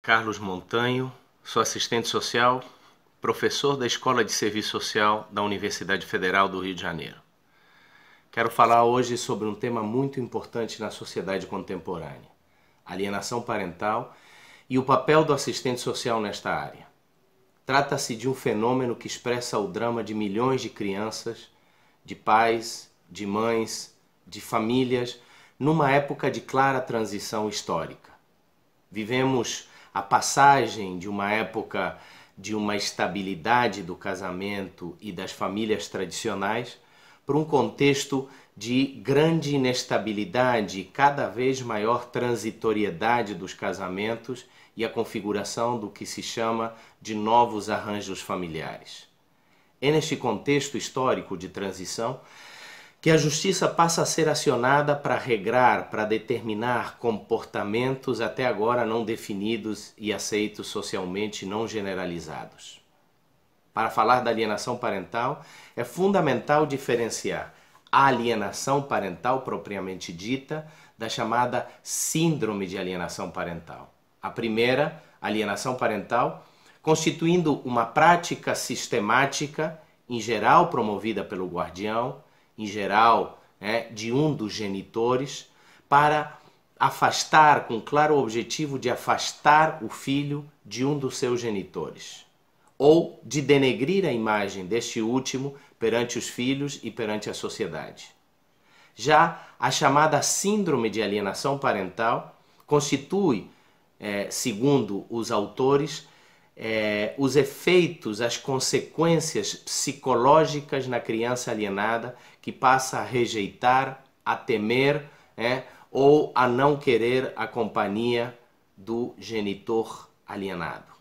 Carlos Montanho, sou assistente social, professor da Escola de Serviço Social da Universidade Federal do Rio de Janeiro. Quero falar hoje sobre um tema muito importante na sociedade contemporânea: alienação parental e o papel do assistente social nesta área. Trata-se de um fenômeno que expressa o drama de milhões de crianças, de pais, de mães, de famílias, numa época de clara transição histórica. Vivemos a passagem de uma época de uma estabilidade do casamento e das famílias tradicionais para um contexto de grande inestabilidade e cada vez maior transitoriedade dos casamentos e a configuração do que se chama de novos arranjos familiares. É neste contexto histórico de transição que a justiça passa a ser acionada para regrar, para determinar comportamentos até agora não definidos e aceitos socialmente não generalizados. Para falar da alienação parental, é fundamental diferenciar a alienação parental propriamente dita da chamada síndrome de alienação parental. A primeira, alienação parental, constituindo uma prática sistemática, em geral promovida pelo guardião, em geral, de um dos genitores, para afastar, com claro objetivo de afastar o filho de um dos seus genitores, ou de denegrir a imagem deste último perante os filhos e perante a sociedade. Já a chamada síndrome de alienação parental constitui, segundo os autores, os efeitos, as consequências psicológicas na criança alienada que passa a rejeitar, a temer, ou a não querer a companhia do genitor alienado.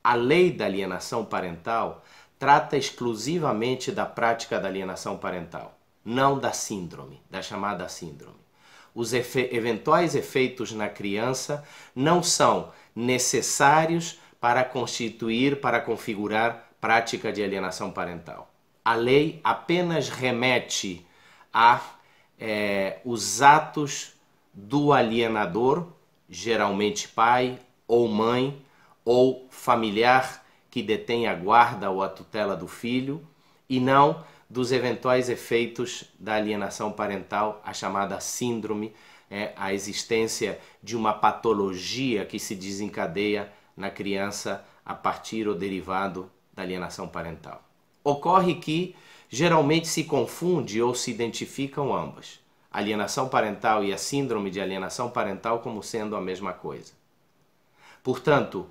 A lei da alienação parental trata exclusivamente da prática da alienação parental, não da síndrome, da chamada síndrome. Os eventuais efeitos na criança não são necessários para constituir, para configurar prática de alienação parental. A lei apenas remete a os atos do alienador, geralmente pai ou mãe ou familiar que detém a guarda ou a tutela do filho, e não dos eventuais efeitos da alienação parental, a chamada síndrome, a existência de uma patologia que se desencadeia na criança a partir ou derivado da alienação parental. Ocorre que geralmente se confunde ou se identificam ambas, a alienação parental e a síndrome de alienação parental, como sendo a mesma coisa. Portanto,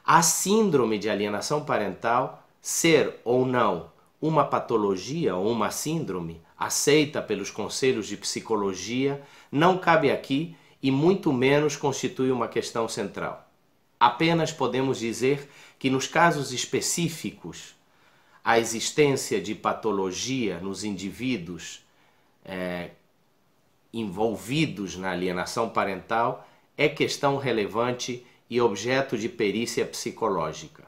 a síndrome de alienação parental, ser ou não uma patologia ou uma síndrome aceita pelos conselhos de psicologia, não cabe aqui e muito menos constitui uma questão central. Apenas podemos dizer que nos casos específicos a existência de patologia nos indivíduos envolvidos na alienação parental é questão relevante e objeto de perícia psicológica.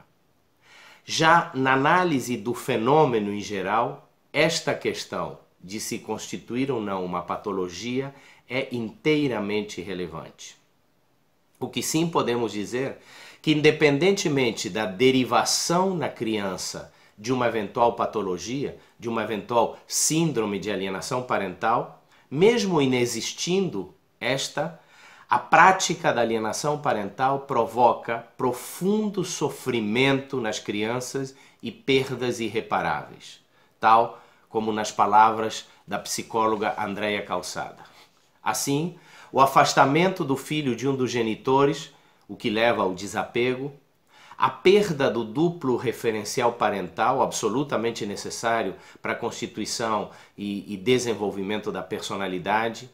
Já na análise do fenômeno em geral, esta questão de se constituir ou não uma patologia é inteiramente irrelevante. O que sim podemos dizer que, independentemente da derivação na criança de uma eventual patologia, de uma eventual síndrome de alienação parental, mesmo inexistindo esta, a prática da alienação parental provoca profundo sofrimento nas crianças e perdas irreparáveis, tal como nas palavras da psicóloga Andréia Calçada. Assim, o afastamento do filho de um dos genitores, o que leva ao desapego, a perda do duplo referencial parental, absolutamente necessário para a constituição e desenvolvimento da personalidade,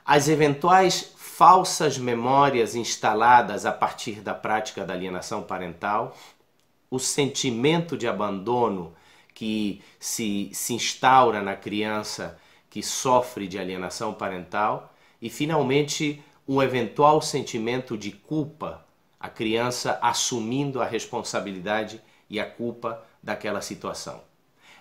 as eventuais falsas memórias instaladas a partir da prática da alienação parental, o sentimento de abandono que se instaura na criança que sofre de alienação parental e, finalmente, um eventual sentimento de culpa, a criança assumindo a responsabilidade e a culpa daquela situação.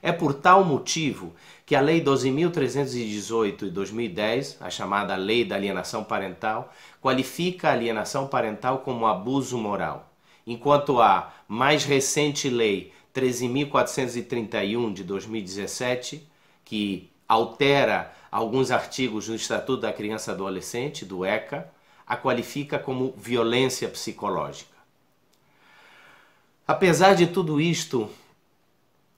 É por tal motivo que a Lei 12.318 de 2010, a chamada Lei da Alienação Parental, qualifica a alienação parental como abuso moral, enquanto a mais recente Lei 13.431 de 2017, que altera alguns artigos do Estatuto da Criança e Adolescente, do ECA, a qualifica como violência psicológica. Apesar de tudo isto,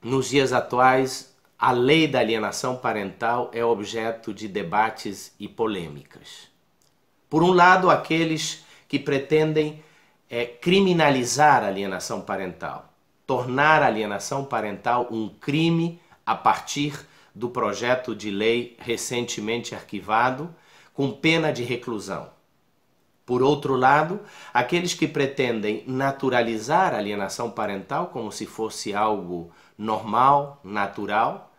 nos dias atuais, a lei da alienação parental é objeto de debates e polêmicas. Por um lado, aqueles que pretendem criminalizar a alienação parental, tornar a alienação parental um crime a partir do projeto de lei recentemente arquivado, com pena de reclusão. Por outro lado, aqueles que pretendem naturalizar a alienação parental como se fosse algo normal, natural,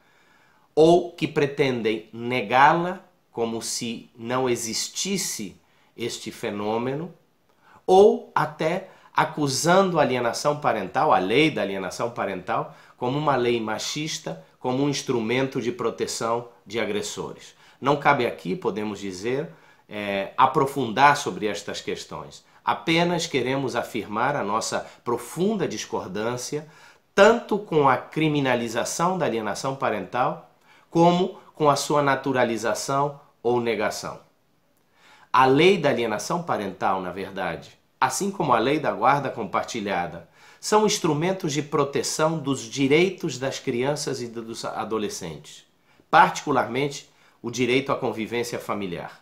ou que pretendem negá-la como se não existisse este fenômeno, ou até acusando a alienação parental, a lei da alienação parental, como uma lei machista, como um instrumento de proteção de agressores. Não cabe aqui, podemos dizer, aprofundar sobre estas questões. Apenas queremos afirmar a nossa profunda discordância tanto com a criminalização da alienação parental como com a sua naturalização ou negação. A lei da alienação parental, na verdade, assim como a lei da guarda compartilhada, são instrumentos de proteção dos direitos das crianças e dos adolescentes, particularmente o direito à convivência familiar.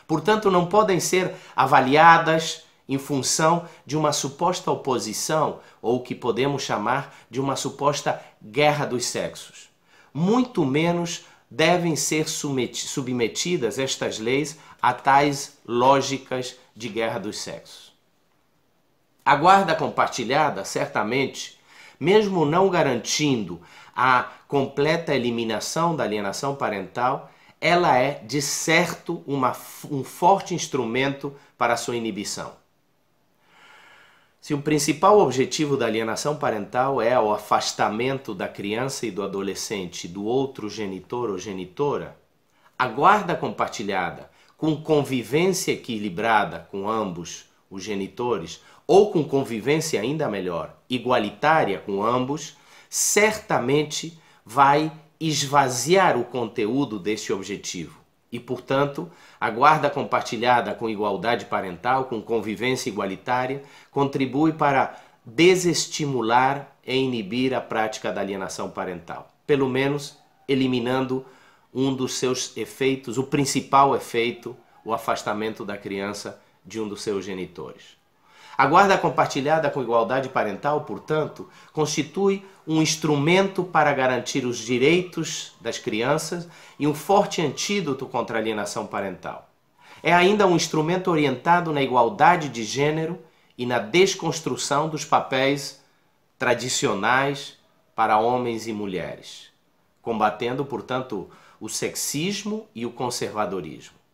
Portanto, não podem ser avaliadas em função de uma suposta oposição ou o que podemos chamar de uma suposta guerra dos sexos. Muito menos devem ser submetidas estas leis a tais lógicas de guerra dos sexos. A guarda compartilhada, certamente, mesmo não garantindo a completa eliminação da alienação parental, ela é, de certo, um forte instrumento para a sua inibição. Se o principal objetivo da alienação parental é o afastamento da criança e do adolescente do outro genitor ou genitora, a guarda compartilhada, com convivência equilibrada com ambos os genitores, ou com convivência ainda melhor, igualitária com ambos, certamente vai esvaziar o conteúdo deste objetivo. E, portanto, a guarda compartilhada com igualdade parental, com convivência igualitária, contribui para desestimular e inibir a prática da alienação parental. Pelo menos eliminando um dos seus efeitos, o principal efeito, o afastamento da criança de um dos seus genitores. A guarda compartilhada com igualdade parental, portanto, constitui um instrumento para garantir os direitos das crianças e um forte antídoto contra a alienação parental. É ainda um instrumento orientado na igualdade de gênero e na desconstrução dos papéis tradicionais para homens e mulheres, combatendo, portanto, o sexismo e o conservadorismo.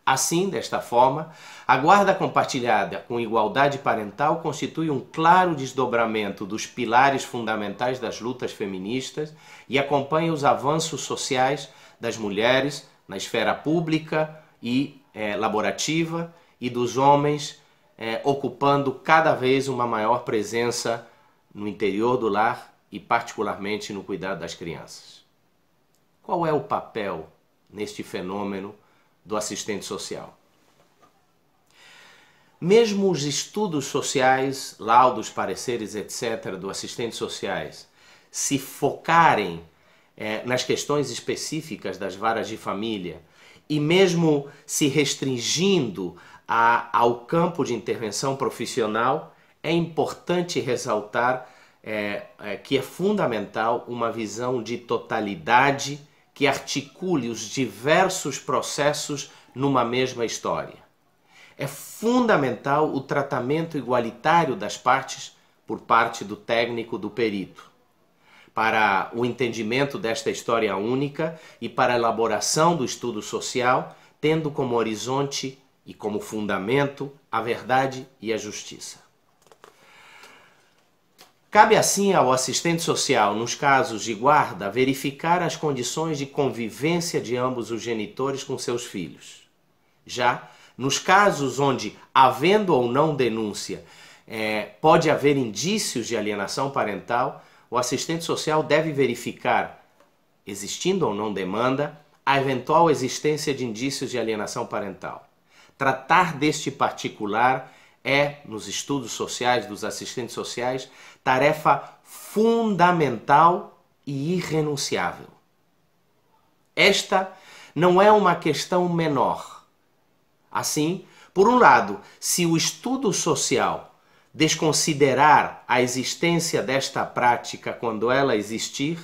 Assim, desta forma, a guarda compartilhada com igualdade parental constitui um claro desdobramento dos pilares fundamentais das lutas feministas e acompanha os avanços sociais das mulheres na esfera pública e laborativa e dos homens ocupando cada vez uma maior presença no interior do lar e particularmente no cuidado das crianças. Qual é o papel neste fenômeno do assistente social? Mesmo os estudos sociais, laudos, pareceres, etc., do assistente sociais, se focarem nas questões específicas das varas de família e mesmo se restringindo ao campo de intervenção profissional, é importante ressaltar que é fundamental uma visão de totalidade que articule os diversos processos numa mesma história. É fundamental o tratamento igualitário das partes por parte do técnico, do perito, para o entendimento desta história única e para a elaboração do estudo social, tendo como horizonte e como fundamento a verdade e a justiça. Cabe assim ao assistente social, nos casos de guarda, verificar as condições de convivência de ambos os genitores com seus filhos. Já nos casos onde, havendo ou não denúncia, pode haver indícios de alienação parental, o assistente social deve verificar, existindo ou não demanda, a eventual existência de indícios de alienação parental. Tratar deste particular é, nos estudos sociais dos assistentes sociais, tarefa fundamental e irrenunciável. Esta não é uma questão menor. Assim, por um lado, se o estudo social desconsiderar a existência desta prática quando ela existir,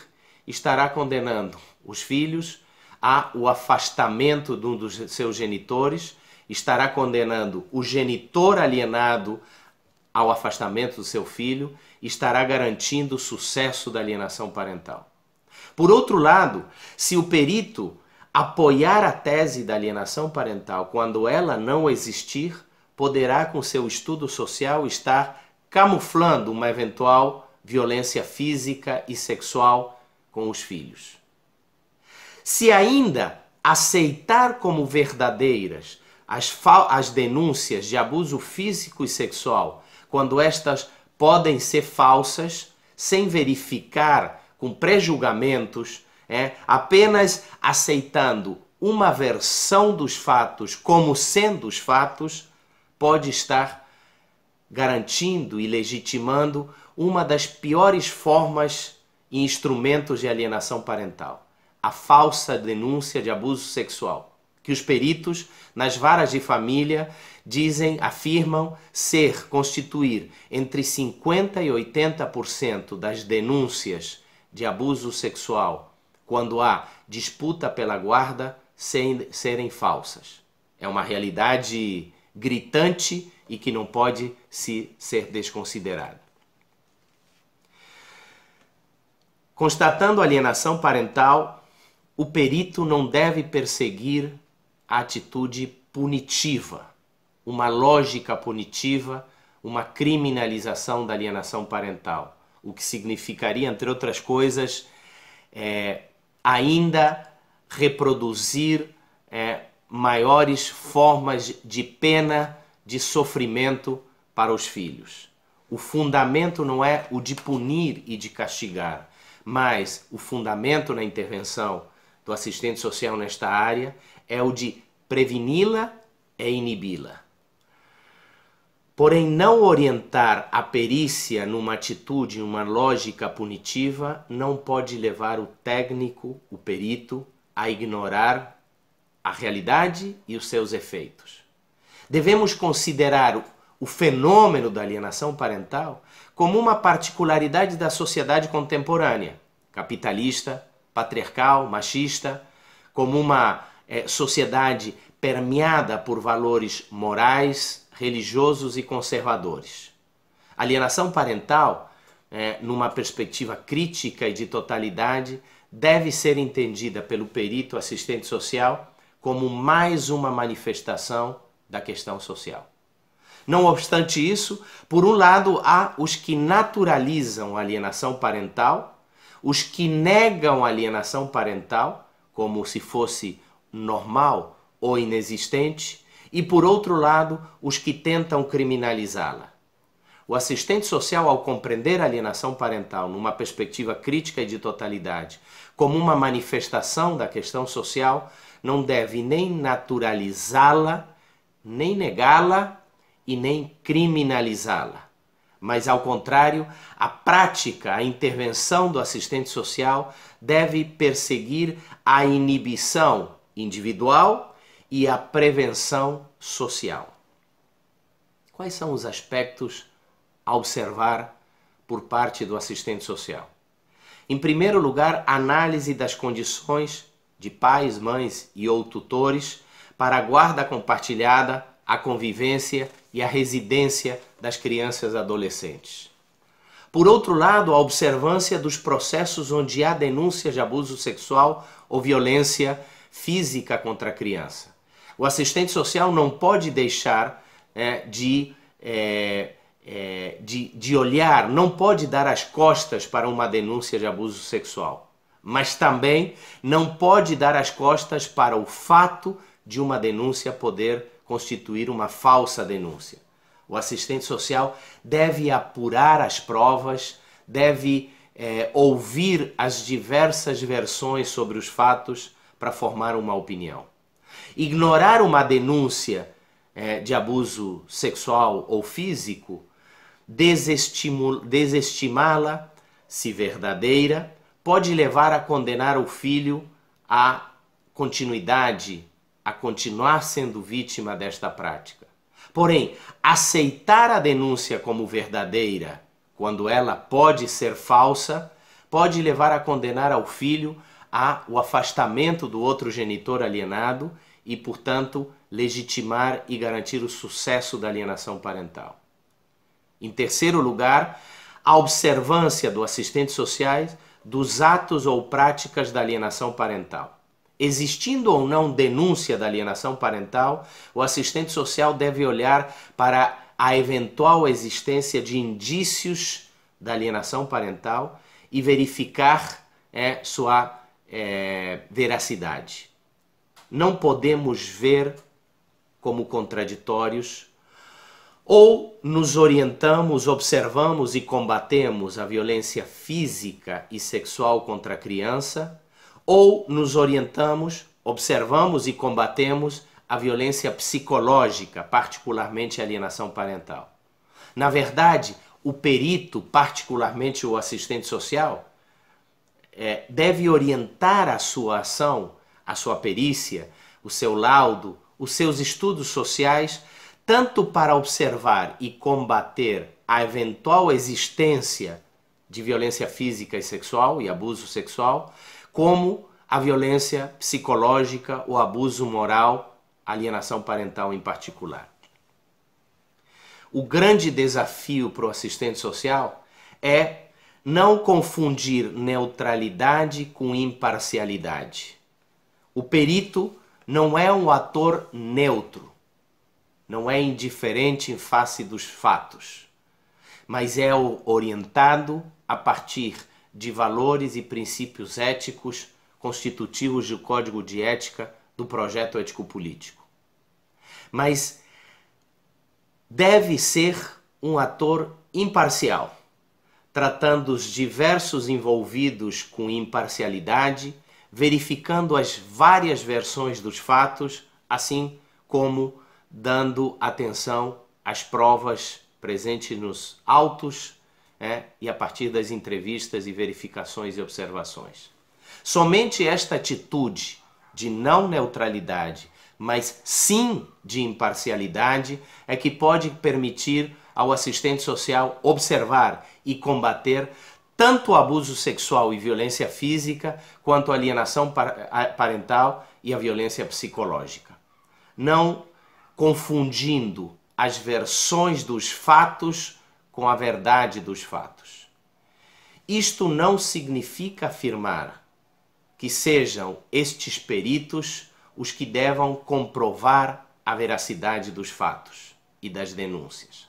estará condenando os filhos ao afastamento de um dos seus genitores, estará condenando o genitor alienado ao afastamento do seu filho, estará garantindo o sucesso da alienação parental. Por outro lado, se o perito apoiar a tese da alienação parental quando ela não existir, poderá, com seu estudo social, estar camuflando uma eventual violência física e sexual com os filhos. Se ainda aceitar como verdadeiras as denúncias de abuso físico e sexual, quando estas podem ser falsas, sem verificar, com pré-julgamentos, apenas aceitando uma versão dos fatos como sendo os fatos, pode estar garantindo e legitimando uma das piores formas e instrumentos de alienação parental, a falsa denúncia de abuso sexual, que os peritos nas varas de família afirmam constituir entre 50% e 80% das denúncias de abuso sexual, quando há disputa pela guarda, serem falsas. É uma realidade gritante e que não pode ser desconsiderada. Constatando alienação parental, o perito não deve perseguir a atitude punitiva, uma lógica punitiva, uma criminalização da alienação parental, o que significaria, entre outras coisas, ainda reproduzir maiores formas de pena, de sofrimento para os filhos. O fundamento não é o de punir e de castigar, mas o fundamento na intervenção do assistente social nesta área é o de preveni-la e inibi-la. Porém, não orientar a perícia numa atitude, numa lógica punitiva, não pode levar o técnico, o perito, a ignorar a realidade e os seus efeitos. Devemos considerar o fenômeno da alienação parental como uma particularidade da sociedade contemporânea, capitalista, patriarcal, machista, como uma sociedade permeada por valores morais, religiosos e conservadores. Alienação parental, numa perspectiva crítica e de totalidade, deve ser entendida pelo perito assistente social como mais uma manifestação da questão social. Não obstante isso, por um lado, há os que naturalizam a alienação parental, os que negam a alienação parental, como se fosse normal ou inexistente, e, por outro lado, os que tentam criminalizá-la. O assistente social, ao compreender a alienação parental numa perspectiva crítica e de totalidade, como uma manifestação da questão social, não deve nem naturalizá-la, nem negá-la e nem criminalizá-la. Mas, ao contrário, a prática, a intervenção do assistente social deve perseguir a inibição individual e a prevenção social. Quais são os aspectos a observar por parte do assistente social? Em primeiro lugar, análise das condições de pais, mães e ou tutores para a guarda compartilhada, a convivência e a residência das crianças e adolescentes. Por outro lado, a observância dos processos onde há denúncia de abuso sexual ou violência física contra a criança. O assistente social não pode deixar de de olhar, não pode dar as costas para uma denúncia de abuso sexual, mas também não pode dar as costas para o fato de uma denúncia poder constituir uma falsa denúncia. O assistente social deve apurar as provas, deve ouvir as diversas versões sobre os fatos para formar uma opinião. Ignorar uma denúncia de abuso sexual ou físico, desestimá-la, se verdadeira, pode levar a condenar o filho à continuidade, a continuar sendo vítima desta prática. Porém, aceitar a denúncia como verdadeira, quando ela pode ser falsa, pode levar a condenar ao filho ao afastamento do outro genitor alienado e, portanto, legitimar e garantir o sucesso da alienação parental. Em terceiro lugar, a observância do assistente social dos atos ou práticas da alienação parental. Existindo ou não denúncia da alienação parental, o assistente social deve olhar para a eventual existência de indícios da alienação parental e verificar sua veracidade. Não podemos ver como contraditórios, ou nos orientamos, observamos e combatemos a violência física e sexual contra a criança, ou nos orientamos, observamos e combatemos a violência psicológica, particularmente a alienação parental. Na verdade, o perito, particularmente o assistente social, deve orientar a sua ação, a sua perícia, o seu laudo, os seus estudos sociais, tanto para observar e combater a eventual existência de violência física e sexual e abuso sexual, como a violência psicológica, o abuso moral, alienação parental em particular. O grande desafio para o assistente social é não confundir neutralidade com imparcialidade. O perito não é um ator neutro, não é indiferente em face dos fatos, mas é orientado a partir de valores e princípios éticos constitutivos do Código de Ética do projeto ético-político. Mas deve ser um ator imparcial, tratando os diversos envolvidos com imparcialidade, verificando as várias versões dos fatos, assim como dando atenção às provas presentes nos autos, e a partir das entrevistas e verificações e observações. Somente esta atitude de não neutralidade, mas sim de imparcialidade, é que pode permitir ao assistente social observar e combater tanto o abuso sexual e violência física, quanto a alienação parental e a violência psicológica. Não confundindo as versões dos fatos com a verdade dos fatos. Isto não significa afirmar que sejam estes peritos os que devam comprovar a veracidade dos fatos e das denúncias.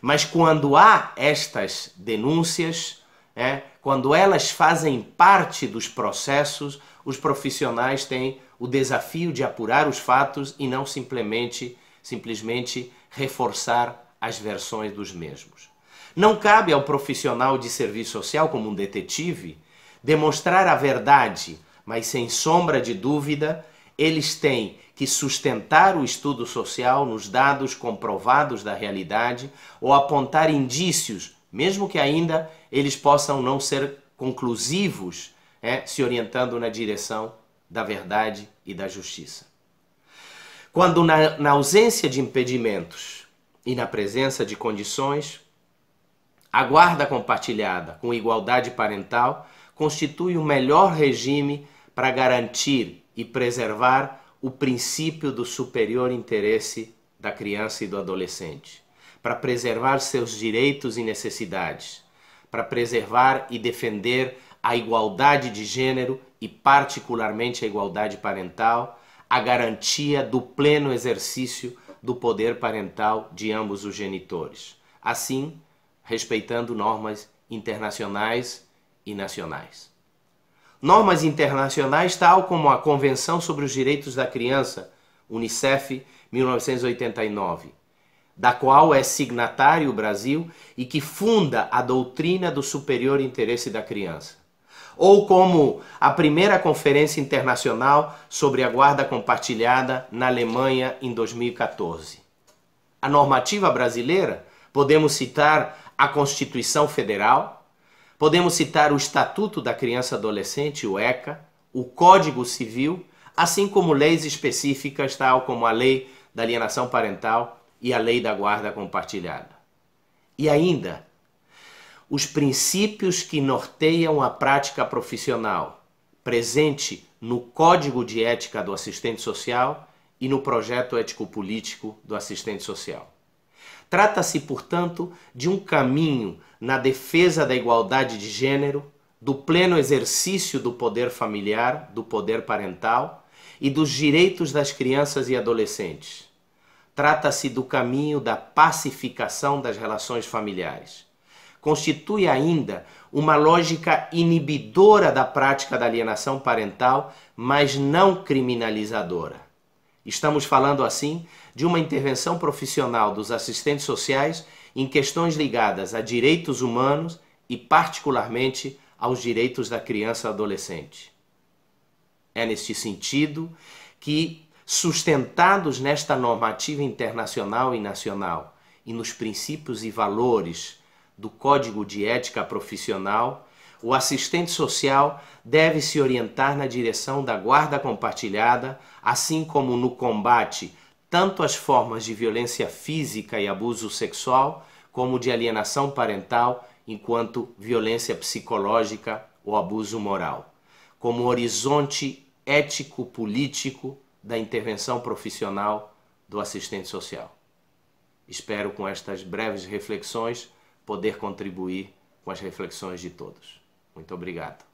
Mas quando há estas denúncias, quando elas fazem parte dos processos, os profissionais têm o desafio de apurar os fatos e não simplesmente reforçar as versões dos mesmos. Não cabe ao profissional de serviço social, como um detetive, demonstrar a verdade, mas sem sombra de dúvida, eles têm que sustentar o estudo social nos dados comprovados da realidade ou apontar indícios, mesmo que ainda eles possam não ser conclusivos, se orientando na direção da verdade e da justiça. Quando na ausência de impedimentos e na presença de condições, a guarda compartilhada com igualdade parental constitui o melhor regime para garantir e preservar o princípio do superior interesse da criança e do adolescente, para preservar seus direitos e necessidades, para preservar e defender a igualdade de gênero e particularmente a igualdade parental, a garantia do pleno exercício do poder parental de ambos os genitores, assim respeitando normas internacionais e nacionais. Normas internacionais tal como a Convenção sobre os Direitos da Criança, Unicef, 1989, da qual é signatário o Brasil e que funda a doutrina do superior interesse da criança. Ou como a primeira Conferência Internacional sobre a Guarda Compartilhada na Alemanha em 2014. A normativa brasileira, podemos citar a Constituição Federal, podemos citar o Estatuto da Criança e Adolescente, o ECA, o Código Civil, assim como leis específicas, tal como a Lei da Alienação Parental e a Lei da Guarda Compartilhada. E ainda, os princípios que norteiam a prática profissional, presente no Código de Ética do Assistente Social e no Projeto Ético-Político do Assistente Social. Trata-se, portanto, de um caminho na defesa da igualdade de gênero, do pleno exercício do poder familiar, do poder parental e dos direitos das crianças e adolescentes. Trata-se do caminho da pacificação das relações familiares. Constitui ainda uma lógica inibidora da prática da alienação parental, mas não criminalizadora. Estamos falando, assim, de uma intervenção profissional dos assistentes sociais em questões ligadas a direitos humanos e, particularmente, aos direitos da criança e adolescente. É neste sentido que, sustentados nesta normativa internacional e nacional e nos princípios e valores do Código de Ética Profissional, o assistente social deve se orientar na direção da guarda compartilhada, assim como no combate tanto às formas de violência física e abuso sexual, como de alienação parental, enquanto violência psicológica ou abuso moral, como horizonte ético-político da intervenção profissional do assistente social. Espero, com estas breves reflexões, poder contribuir com as reflexões de todos. Muito obrigado.